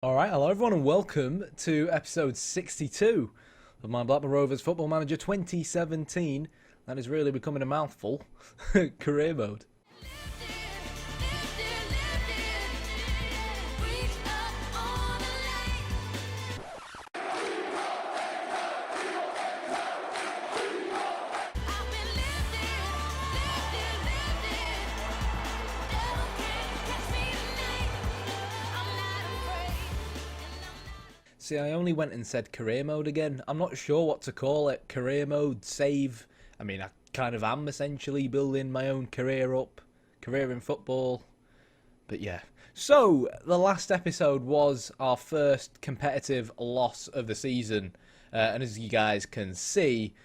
Alright, hello everyone and welcome to episode 62 of my Blackburn Rovers Football Manager 2017. That is really becoming a mouthful. Career mode. See, I only went and said career mode again. I'm not sure what to call it. Career mode, save. I mean, I kind of am essentially building my own career up. Career in football. But yeah. So, the last episode was our first competitive loss of the season. And as you guys can see,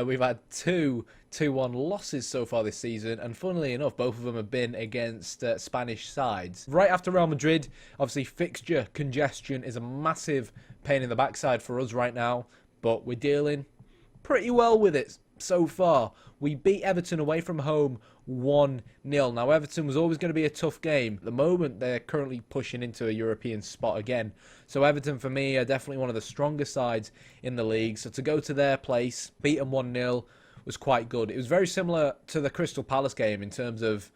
we've had two 2-1 losses so far this season, and funnily enough, both of them have been against Spanish sides. Right after Real Madrid, obviously fixture congestion is a massive pain in the backside for us right now, but we're dealing pretty well with it so far. We beat Everton away from home 1-0. Now, Everton was always going to be a tough game. At the moment, they're currently pushing into a European spot again. So Everton, for me, are definitely one of the stronger sides in the league. So to go to their place, beat them 1-0, was quite good. It was very similar to the Crystal Palace game in terms of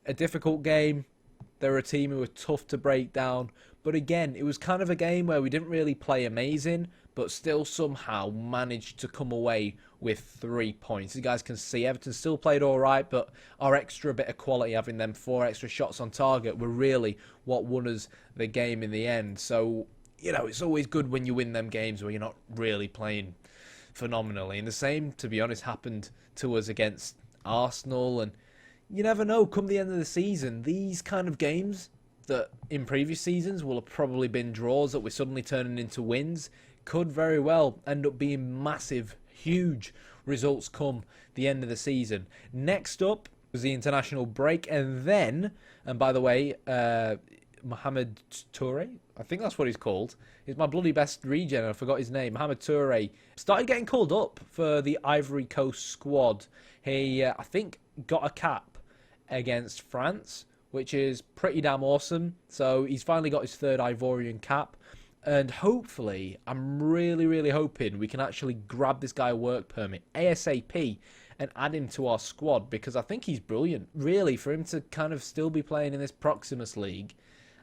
a difficult game. They were a team who were tough to break down. But again, it was kind of a game where we didn't really play amazing, but still somehow managed to come away with 3 points. You guys can see Everton still played all right, but our extra bit of quality, having them 4 extra shots on target, were really what won us the game in the end. So, you know, it's always good when you win them games where you're not really playing phenomenally. And the same, to be honest, happened to us against Arsenal. And you never know, come the end of the season, these kind of games that in previous seasons will have probably been draws that we're suddenly turning into wins could very well end up being massive, huge results come the end of the season. Next up was the international break, and then, and by the way, Mohamed Toure, I think that's what he's called. He's my bloody best regen, I forgot his name. Mohamed Toure started getting called up for the Ivory Coast squad. He, I think, got a cap against France, which is pretty damn awesome. So he's finally got his 3rd Ivorian cap. And hopefully, I'm really hoping we can actually grab this guy a work permit ASAP and add him to our squad, because I think he's brilliant. Really, for him to kind of still be playing in this Proximus League,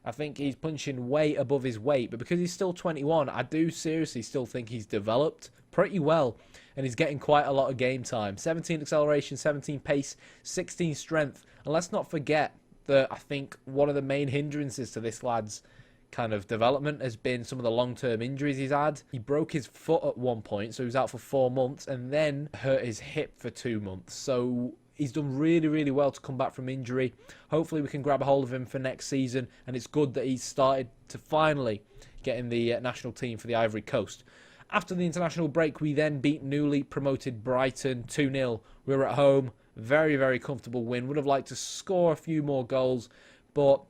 I think he's punching way above his weight. But because he's still 21, I do seriously still think he's developed pretty well. And he's getting quite a lot of game time. 17 acceleration, 17 pace, 16 strength. And let's not forget that I think one of the main hindrances to this lad's kind of development has been some of the long-term injuries he's had. He broke his foot at one point, so he was out for 4 months, and then hurt his hip for 2 months. So he's done really well to come back from injury. Hopefully we can grab a hold of him for next season, and it's good that he's started to finally get in the national team for the Ivory Coast. After the international break, we then beat newly promoted Brighton 2-0. We were at home. Very comfortable win. Would have liked to score a few more goals, but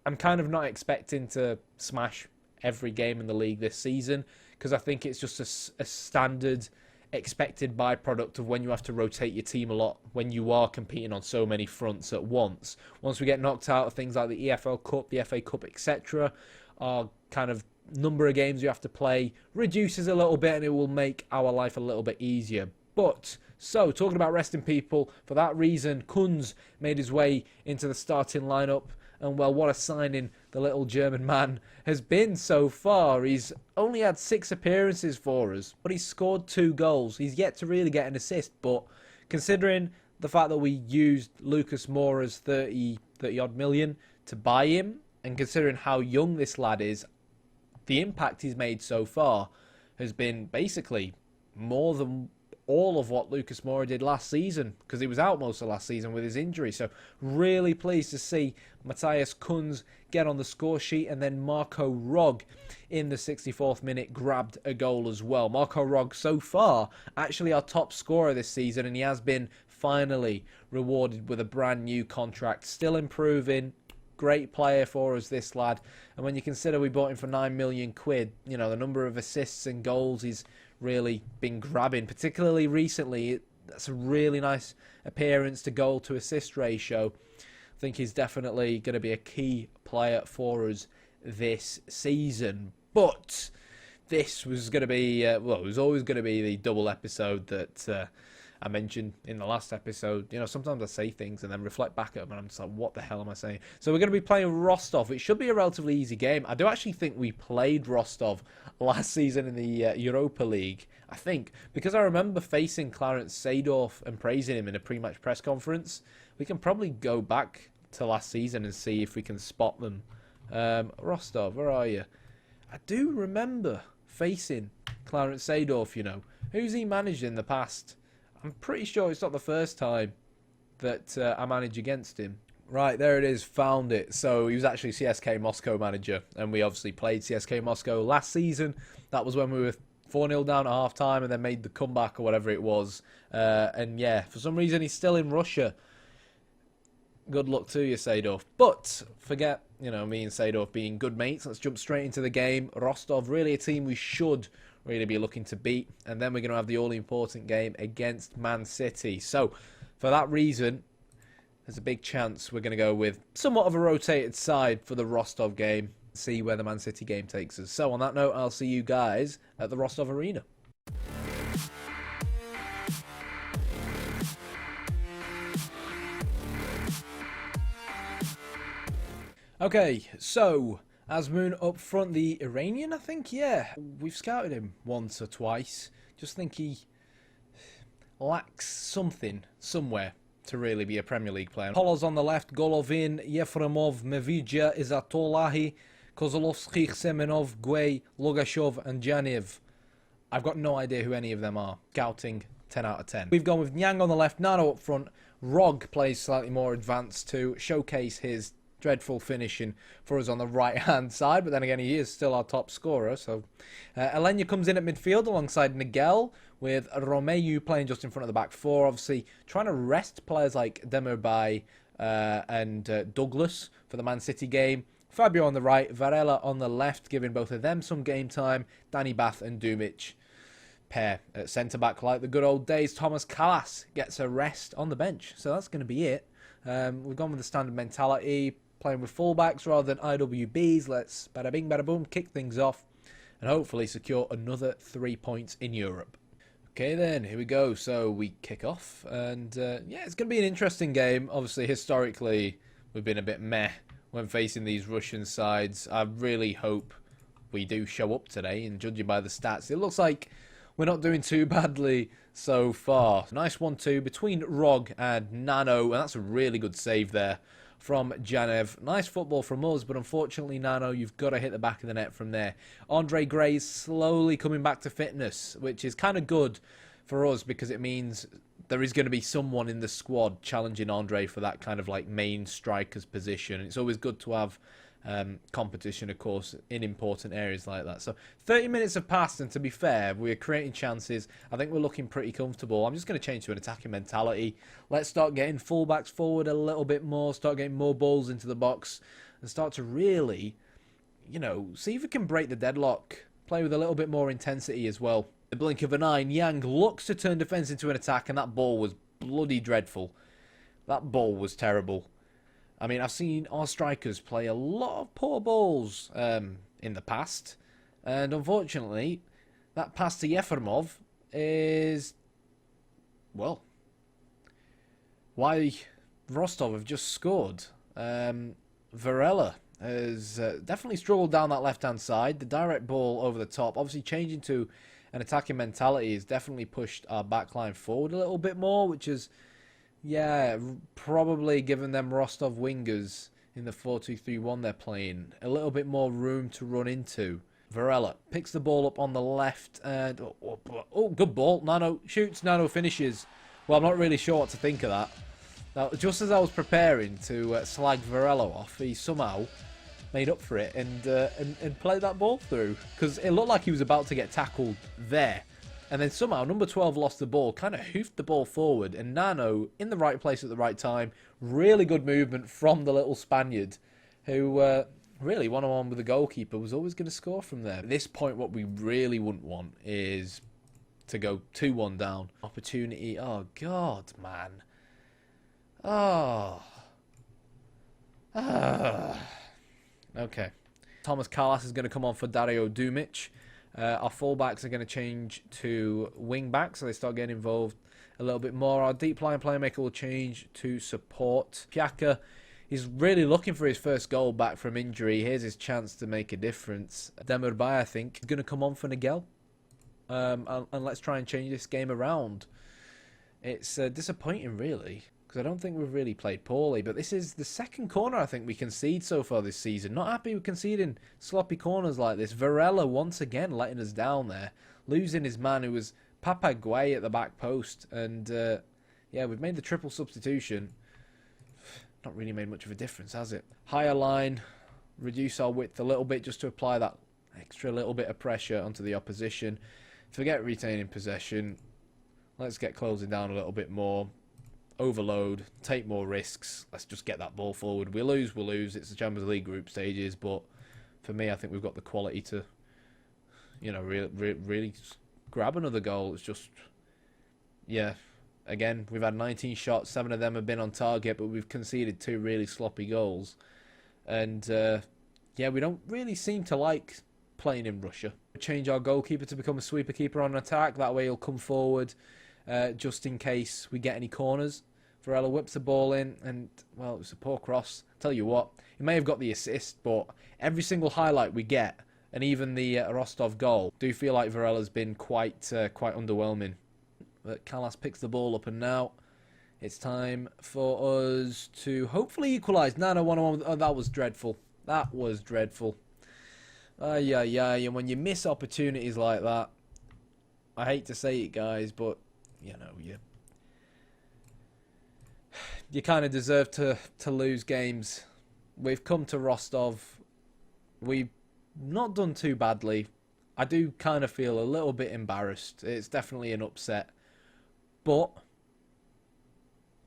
I'm kind of not expecting to smash every game in the league this season, because I think it's just a standard expected byproduct of when you have to rotate your team a lot when you are competing on so many fronts at once. Once we get knocked out of things like the EFL Cup, the FA Cup, etc., our kind of number of games you have to play reduces a little bit, and it will make our life a little bit easier. But, so, talking about resting people, for that reason, Kunz made his way into the starting lineup. And, well, what a signing the little German man has been so far. He's only had 6 appearances for us, but he's scored 2 goals. He's yet to really get an assist, but considering the fact that we used Lucas Moura's 30-odd million to buy him, and considering how young this lad is, the impact he's made so far has been basically more than all of what Lucas Moura did last season, because he was out most of last season with his injury. So really pleased to see Matthias Kunz get on the score sheet, and then Marco Rog in the 64th minute grabbed a goal as well. Marco Rog so far actually our top scorer this season, and he has been finally rewarded with a brand new contract. Still improving. Great player for us, this lad. And when you consider we bought him for 9 million quid, you know, the number of assists and goals he's really been grabbing, particularly recently. That's a really nice appearance to goal to assist ratio. I think he's definitely going to be a key player for us this season. But this was going to be, well, it was always going to be the double episode that I mentioned in the last episode. You know, sometimes I say things and then reflect back at them and I'm just like, what the hell am I saying? So we're going to be playing Rostov. It should be a relatively easy game. I do actually think we played Rostov last season in the Europa League, I think, because I remember facing Clarence Seedorf and praising him in a pre-match press conference. We can probably go back to last season and see if we can spot them. Rostov, where are you? I do remember facing Clarence Seedorf, you know. Who's he managed in the past? I'm pretty sure it's not the first time that I managed against him. Right, there it is, found it. So he was actually CSK Moscow manager, and we obviously played CSK Moscow last season. That was when we were 4-0 down at half-time and then made the comeback or whatever it was. And yeah, for some reason he's still in Russia. Good luck to you, Seedorf. But forget, you know, me and Seedorf being good mates. Let's jump straight into the game. Rostov, really a team we should really be looking to beat. And then we're going to have the all-important game against Man City. So, for that reason, there's a big chance we're going to go with somewhat of a rotated side for the Rostov game. See where the Man City game takes us. So, on that note, I'll see you guys at the Rostov Arena. Okay, so Azmoun up front, the Iranian, I think, yeah. We've scouted him once or twice. Just think he lacks something somewhere to really be a Premier League player. Polos on the left, Golovin, Yefremov, Mevidja, Izatolahi, Kozlovsky, Semenov, Guay, Logashov, and Janiev. I've got no idea who any of them are. Scouting, 10 out of 10. We've gone with Nyang on the left, Nano up front. Rog plays slightly more advanced to showcase his dreadful finishing for us on the right-hand side, but then again, he is still our top scorer. So Elenya comes in at midfield alongside Nigel, with Romeu playing just in front of the back four, obviously trying to rest players like Demirbay and Douglas for the Man City game. Fabio on the right, Varela on the left, giving both of them some game time. Danny Bath and Dumic pair at centre-back like the good old days. Thomas Callas gets a rest on the bench, so that's going to be it. We've gone with the standard mentality, playing with fullbacks rather than IWBs. Let's bada bing, bada boom, kick things off and hopefully secure another 3 points in Europe. Okay then, here we go. So we kick off and yeah, it's going to be an interesting game. Obviously, historically, we've been a bit meh when facing these Russian sides. I really hope we do show up today, and judging by the stats, it looks like we're not doing too badly so far. Nice 1-2 between Rog and Nano, and that's a really good save there from Janev. Nice football from us, but unfortunately, Nano, you've got to hit the back of the net from there. Andre Gray's slowly coming back to fitness, which is kind of good for us because it means there is going to be someone in the squad challenging Andre for that kind of like main striker's position. It's always good to have competition, of course, in important areas like that. So 30 minutes have passed, and to be fair, we're creating chances. I think we're looking pretty comfortable. I'm just going to change to an attacking mentality. Let's start getting fullbacks forward a little bit more, start getting more balls into the box, and start to really, you know, see if we can break the deadlock. Play with a little bit more intensity as well. The blink of an eye, Yang looks to turn defence into an attack, and that ball was bloody dreadful. That ball was terrible. I mean, I've seen our strikers play a lot of poor balls in the past. And unfortunately, that pass to Yefremov is, well, why Rostov have just scored. Varela has definitely struggled down that left-hand side. The direct ball over the top, obviously changing to an attacking mentality, has definitely pushed our backline forward a little bit more, which is, yeah, probably given them Rostov wingers in the 4-2-3-1 they're playing a little bit more room to run into. Varela picks the ball up on the left and... Oh, good ball. Nano shoots, Nano finishes. Well, I'm not really sure what to think of that. Now, just as I was preparing to slag Varela off, he somehow made up for it and played that ball through. Because it looked like he was about to get tackled there. And then somehow number 12 lost the ball, kind of hoofed the ball forward, and Nano in the right place at the right time. Really good movement from the little Spaniard, who really one-on-one with the goalkeeper was always going to score from there. At this point, what we really wouldn't want is to go 2-1 down. Opportunity, oh God, man. Oh. Okay. Thomas Kalas is going to come on for Dario Dumic. Our fullbacks are going to change to wing backs, so they start getting involved a little bit more. Our deep line playmaker will change to support. Piaka, he's really looking for his first goal back from injury. Here's his chance to make a difference. Demirbay, I think, is going to come on for Nigel. And let's try and change this game around. It's disappointing, really, because I don't think we've really played poorly. But this is the second corner I think we concede so far this season. Not happy with conceding sloppy corners like this. Varela once again letting us down there. Losing his man who was Papaguay at the back post. And, yeah, we've made the triple substitution. Not really made much of a difference, has it? Higher line, reduce our width a little bit just to apply that extra little bit of pressure onto the opposition. Forget retaining possession. Let's get closing down a little bit more. Overload, take more risks. Let's just get that ball forward. We lose, we'll lose. It's the Champions League group stages, but for me, I think we've got the quality to, you know, really grab another goal. It's just, yeah. Again, we've had 19 shots. 7 of them have been on target, but we've conceded 2 really sloppy goals. And, yeah, we don't really seem to like playing in Russia. Change our goalkeeper to become a sweeper keeper on attack. That way he'll come forward just in case we get any corners. Varela whips the ball in, and, well, it was a poor cross. Tell you what, he may have got the assist, but every single highlight we get, and even the Rostov goal, do feel like Varela's been quite underwhelming. But Kalas picks the ball up, and now it's time for us to hopefully equalise. No, 1-1. Oh, that was dreadful. That was dreadful. And when you miss opportunities like that, I hate to say it, guys, but, you know, you kind of deserve to lose games. We've come to Rostov. We've not done too badly. I do kind of feel a little bit embarrassed. It's definitely an upset. But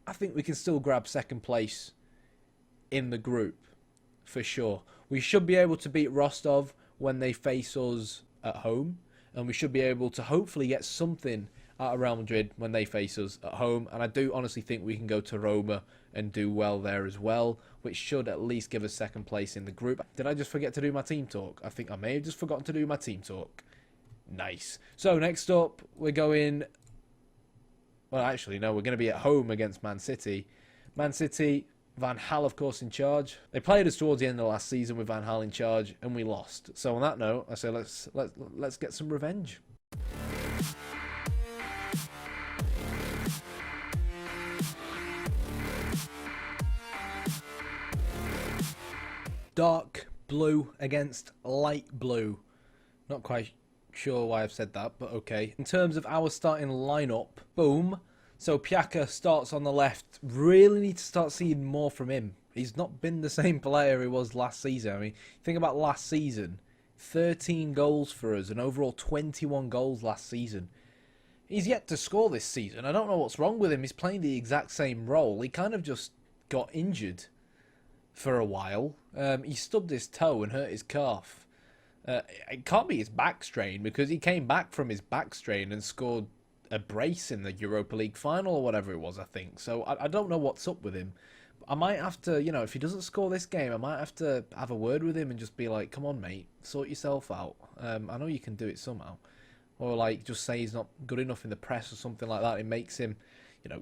I think we can still grab second place in the group, for sure. We should be able to beat Rostov when they face us at home. And we should be able to hopefully get something out of Real Madrid when they face us at home. And I do honestly think we can go to Roma and do well there as well, which should at least give us second place in the group. Did I just forget to do my team talk? I think I may have just forgotten to do my team talk. Nice. So next up, we're going... Well, actually, no, we're going to be at home against Man City. Man City, Van Gaal, of course, in charge. They played us towards the end of last season with Van Gaal in charge, and we lost. So on that note, I say let's get some revenge. Dark blue against light blue. Not quite sure why I've said that, but okay. In terms of our starting lineup, boom. So Piaka starts on the left. Really need to start seeing more from him. He's not been the same player he was last season. I mean, think about last season. 13 goals for us and overall 21 goals last season. He's yet to score this season. I don't know what's wrong with him. He's playing the exact same role. He kind of just got injured for a while. He stubbed his toe and hurt his calf. It can't be his back strain, because he came back from his back strain and scored a brace in the Europa League final or whatever it was, I think. So I don't know what's up with him. I might have to, you know, if he doesn't score this game, I might have to have a word with him and just be like, come on, mate, sort yourself out. I know you can do it somehow. Or, like, just say he's not good enough in the press or something like that. It makes him, you know,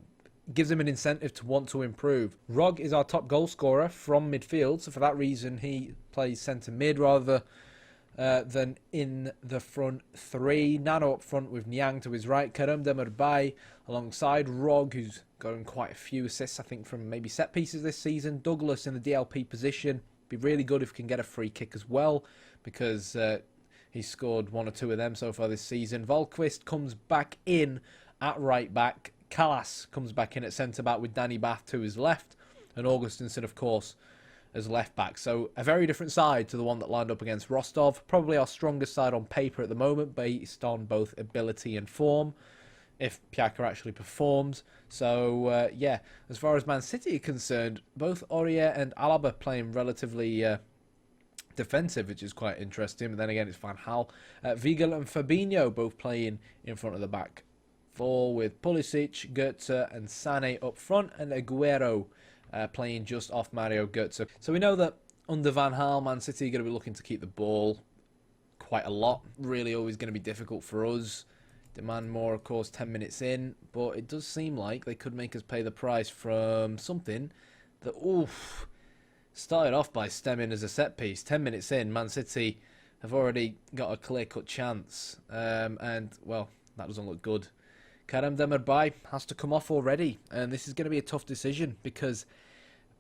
gives him an incentive to want to improve. Rog is our top goal scorer from midfield, so for that reason he plays centre mid rather than in the front three. Nano up front with Niang to his right. Kerem Demirbay alongside Rog, who's gotten quite a few assists, I think, from maybe set pieces this season. Douglas in the DLP position. Be really good if we can get a free kick as well, because he's scored 1 or 2 of them so far this season. Volquist comes back in at right back. Kalas comes back in at centre back with Danny Bath to his left. And Augustinson, of course, as left back. So a very different side to the one that lined up against Rostov. Probably our strongest side on paper at the moment, based on both ability and form, if Piaka actually performs. So yeah, as far as Man City are concerned, both Aurier and Alaba playing relatively defensive, which is quite interesting. But then again, it's Van Gaal. Vigel and Fabinho both playing in front of the back four, with Pulisic, Götze and Sané up front, and Aguero playing just off Mario Götze. So we know that Under Van Gaal, Man City are going to be looking to keep the ball quite a lot. Really always going to be difficult for us. Demand more, of course, 10 minutes in. But it does seem like they could make us pay the price from something that, oof, started off by stemming as a set piece. 10 minutes in, Man City have already got a clear-cut chance. And, well, that doesn't look good. Kerem Demirbay has to come off already. And this is going to be a tough decision because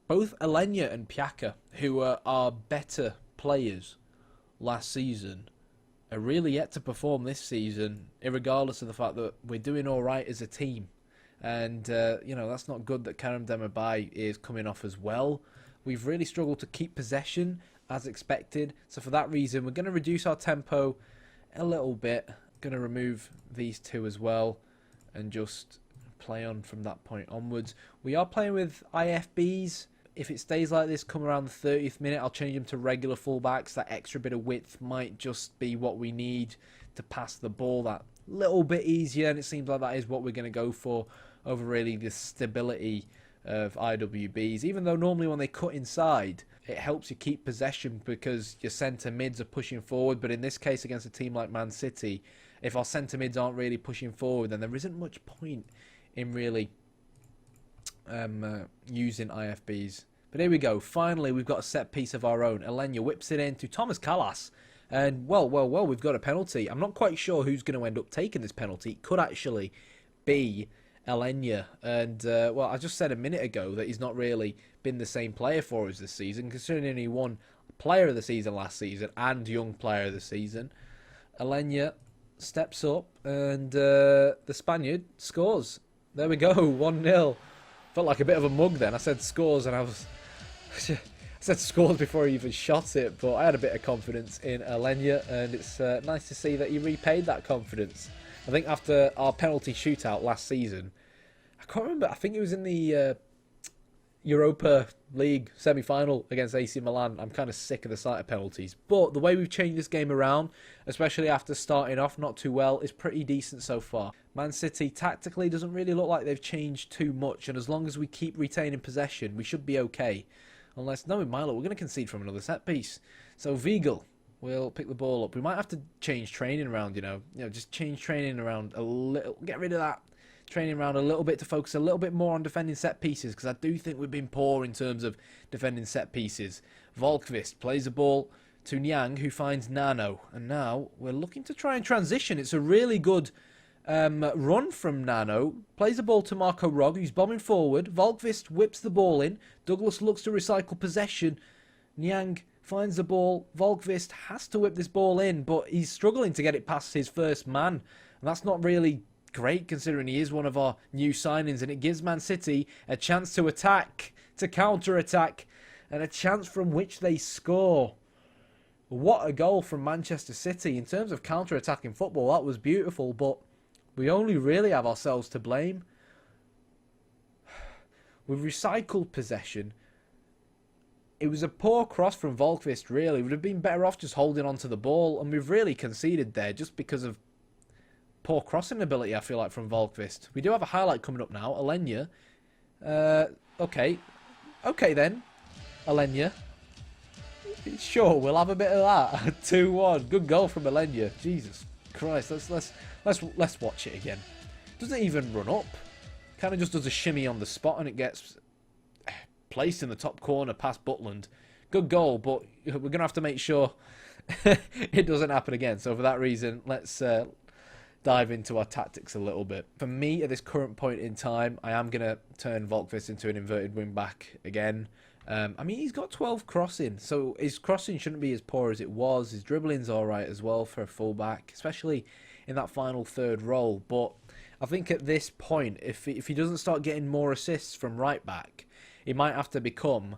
both Alenya and Piaka, who are better players last season, are really yet to perform this season, irregardless of the fact that we're doing all right as a team. And, that's not good that Kerem Demirbay is coming off as well. We've really struggled to keep possession as expected. So for that reason, we're going to reduce our tempo a little bit. Going to remove these two as well and just play on from that point onwards. We are playing with IFBs. If it stays like this, come around the 30th minute, I'll change them to regular fullbacks. That extra bit of width might just be what we need to pass the ball that little bit easier, and it seems like that is what we're going to go for over really the stability of IWBs. Even though normally when they cut inside, it helps you keep possession because your centre mids are pushing forward, but in this case against a team like Man City, if our centre mids aren't really pushing forward, then there isn't much point in really using IFBs. But here we go. Finally, we've got a set piece of our own. Alenya whips it in to Thomas Callas. And, well, we've got a penalty. I'm not quite sure who's going to end up taking this penalty. It could actually be Alenya. And, I just said a minute ago that he's not really been the same player for us this season, considering he won Player of the Season last season and Young Player of the Season. Alenya steps up and the Spaniard scores. There we go, 1-0. Felt like a bit of a mug then. I said scores and I said scores before he even shot it, but I had a bit of confidence in Alenya, and it's nice to see that he repaid that confidence. I think after our penalty shootout last season, I can't remember, I think it was in the Europa League semi-final against AC Milan. I'm kind of sick of the sight of penalties, but the way we've changed this game around, especially after starting off not too well, is pretty decent so far. Man City tactically doesn't really look like they've changed too much, and as long as we keep retaining possession, we should be okay. Unless, knowing Milo, we're going to concede from another set piece. So Weigl will pick the ball up. We might have to change training around, just change training around a little, get rid of that training around a little bit to focus a little bit more on defending set pieces, because I do think we've been poor in terms of defending set pieces. Volkvist plays the ball to Nyang, who finds Nano, and now we're looking to try and transition. It's a really good run from Nano, plays the ball to Marco Rog, who's bombing forward. Volkvist whips the ball in. Douglas looks to recycle possession. Nyang finds the ball. Volkvist has to whip this ball in, but he's struggling to get it past his first man, and that's not really great considering he is one of our new signings, and it gives Man City a chance to attack, to counter-attack, and a chance from which they score. What a goal from Manchester City. In terms of counter-attacking football, that was beautiful, but we only really have ourselves to blame. We've recycled possession. It was a poor cross from Volkvist, really. Would have been better off just holding on to the ball, and we've really conceded there just because of poor crossing ability, I feel like, from Volkvist. We do have a highlight coming up now. Alenya. Okay then. Alenya. Sure, we'll have a bit of that. 2-1. Good goal from Alenya. Jesus Christ. Let's watch it again. Doesn't even run up. Kind of just does a shimmy on the spot and it gets placed in the top corner past Butland. Good goal, but we're going to have to make sure it doesn't happen again. So for that reason, let's dive into our tactics a little bit. For me, at this current point in time, I am going to turn Volkvist into an inverted wing back again. He's got 12 crossing, so his crossing shouldn't be as poor as it was. His dribbling's alright as well for a fullback, especially in that final third role. But I think at this point, if he doesn't start getting more assists from right back, he might have to become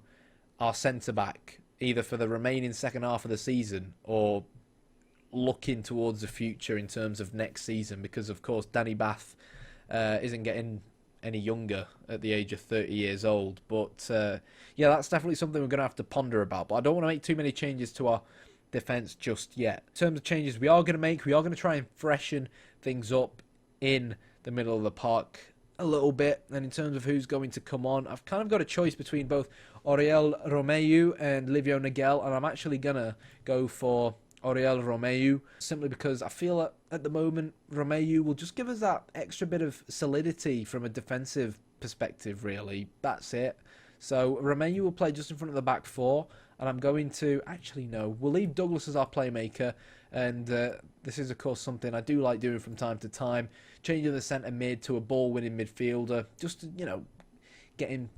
our centre back, either for the remaining second half of the season or looking towards the future in terms of next season, because of course Danny Bath isn't getting any younger at the age of 30 years old. But that's definitely something we're going to have to ponder about. But I don't want to make too many changes to our defence just yet. In terms of changes we are going to make, we are going to try and freshen things up in the middle of the park a little bit. And in terms of who's going to come on, I've kind of got a choice between both Oriol Romeu and Livio Nigel, and I'm actually going to go for Oriol Romeu simply because I feel that at the moment Romeu will just give us that extra bit of solidity from a defensive perspective, really. That's it. So Romeu will play just in front of the back four, and I'm going to, actually no, we'll leave Douglas as our playmaker, and this is of course something I do like doing from time to time, changing the centre mid to a ball-winning midfielder, just to, you know,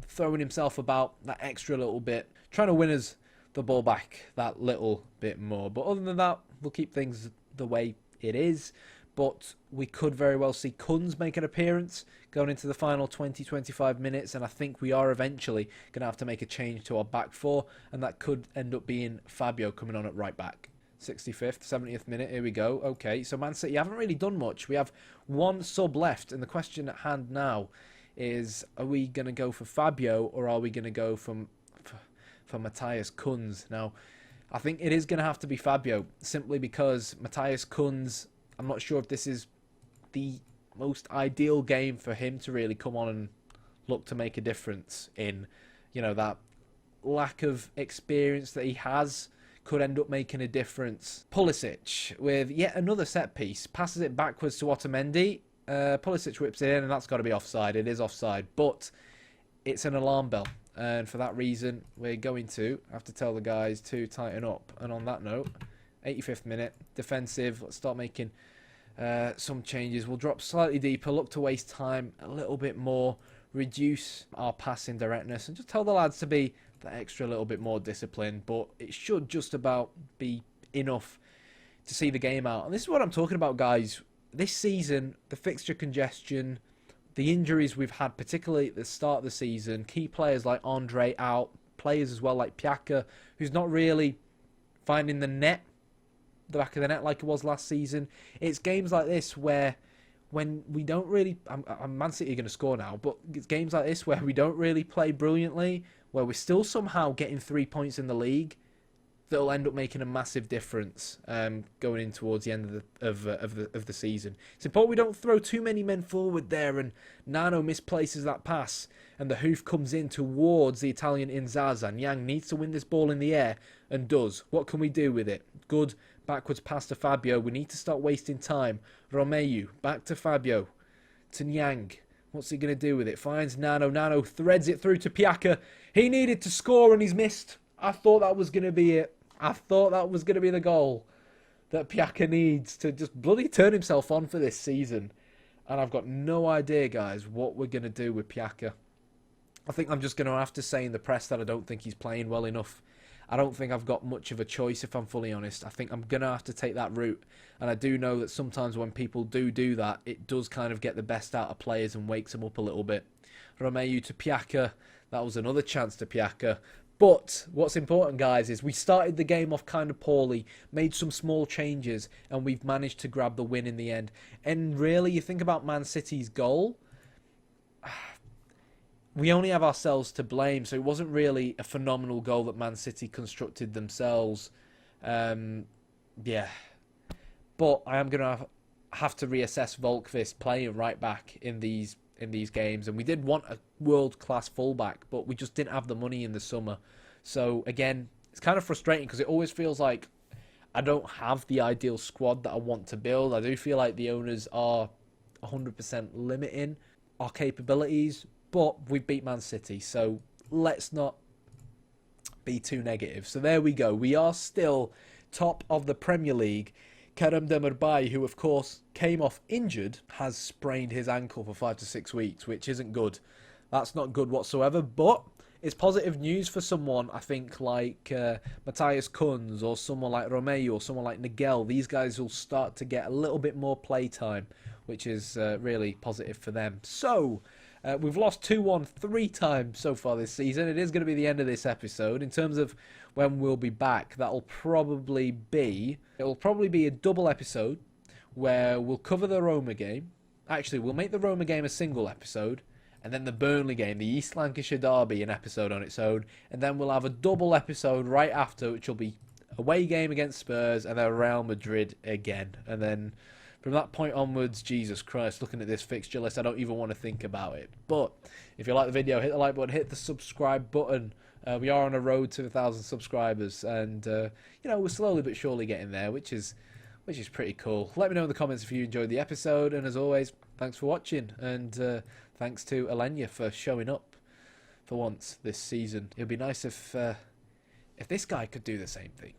throwing himself about that extra little bit, trying to win us the ball back that little bit more. But other than that, we'll keep things the way it is. But we could very well see Kunz make an appearance going into the final 20-25 minutes, and I think we are eventually going to have to make a change to our back four, and that could end up being Fabio coming on at right back. 65th, 70th minute, here we go. Okay, so Man City haven't really done much. We have one sub left, and the question at hand now is, are we going to go for Fabio, or are we going to go for Matthias Kunz? Now, I think it is going to have to be Fabio, simply because Matthias Kunz, I'm not sure if this is the most ideal game for him to really come on and look to make a difference in. You know, that lack of experience that he has could end up making a difference. Pulisic, with yet another set piece, passes it backwards to Otamendi. Pulisic whips it in, and that's got to be offside. It is offside, but it's an alarm bell. And for that reason, we're going to have to tell the guys to tighten up. And on that note, 85th minute, defensive. Let's start making some changes. We'll drop slightly deeper, look to waste time a little bit more, reduce our passing directness, and just tell the lads to be that extra little bit more disciplined. But it should just about be enough to see the game out. And this is what I'm talking about, guys. This season, the fixture congestion, the injuries we've had, particularly at the start of the season, key players like Andre out, players as well like Piaka, who's not really finding the back of the net like it was last season. It's games like this where when we don't really, I'm Man City are going to score now, but it's games like this where we don't really play brilliantly, where we're still somehow getting 3 points in the league, that'll end up making a massive difference going in towards the end of the season. It's important we don't throw too many men forward there, and Nano misplaces that pass, and the hoof comes in towards the Italian Inzaza. Nyang needs to win this ball in the air, and does. What can we do with it? Good backwards pass to Fabio. We need to start wasting time. Romeu, back to Fabio, to Nyang. What's he going to do with it? Finds Nano. Nano threads it through to Piaka. He needed to score, and he's missed. I thought that was going to be it. I thought that was going to be the goal that Piaka needs to just bloody turn himself on for this season. And I've got no idea, guys, what we're going to do with Piaka. I think I'm just going to have to say in the press that I don't think he's playing well enough. I don't think I've got much of a choice, if I'm fully honest. I think I'm going to have to take that route. And I do know that sometimes when people do that, it does kind of get the best out of players and wakes them up a little bit. Romeu to Piaka. That was another chance to Piaka. But what's important, guys, is we started the game off kind of poorly, made some small changes, and we've managed to grab the win in the end. And really, you think about Man City's goal, we only have ourselves to blame. So it wasn't really a phenomenal goal that Man City constructed themselves. Yeah. But I am going to have to reassess Volkvist playing right back in these games, and we did want a world-class fullback, but we just didn't have the money in the summer. So again, it's kind of frustrating because it always feels like I don't have the ideal squad that I want to build. I do feel like the owners are 100% limiting our capabilities, but we beat Man City, so let's not be too negative. So there we go. We are still top of the Premier League. Kerem Demirbay, who of course came off injured, has sprained his ankle for 5 to 6 weeks, which isn't good. That's not good whatsoever, but it's positive news for someone, I think, like Matthias Kunz or someone like Romeu or someone like Nigel. These guys will start to get a little bit more play time, which is really positive for them. So, we've lost 2-1 3 times so far this season. It is going to be the end of this episode. In terms of when we'll be back, it'll probably be a double episode where we'll cover the Roma game. Actually, we'll make the Roma game a single episode, and then the Burnley game, the East Lancashire Derby, an episode on its own, and then we'll have a double episode right after, which will be away game against Spurs and then Real Madrid again. And then from that point onwards, Jesus Christ, looking at this fixture list, I don't even want to think about it. But if you like the video, hit the like button, hit the subscribe button, We are on a road to 1,000 subscribers, and we're slowly but surely getting there, which is pretty cool. Let me know in the comments if you enjoyed the episode, and as always, thanks for watching, and thanks to Alenia for showing up for once this season. It'd be nice if this guy could do the same thing.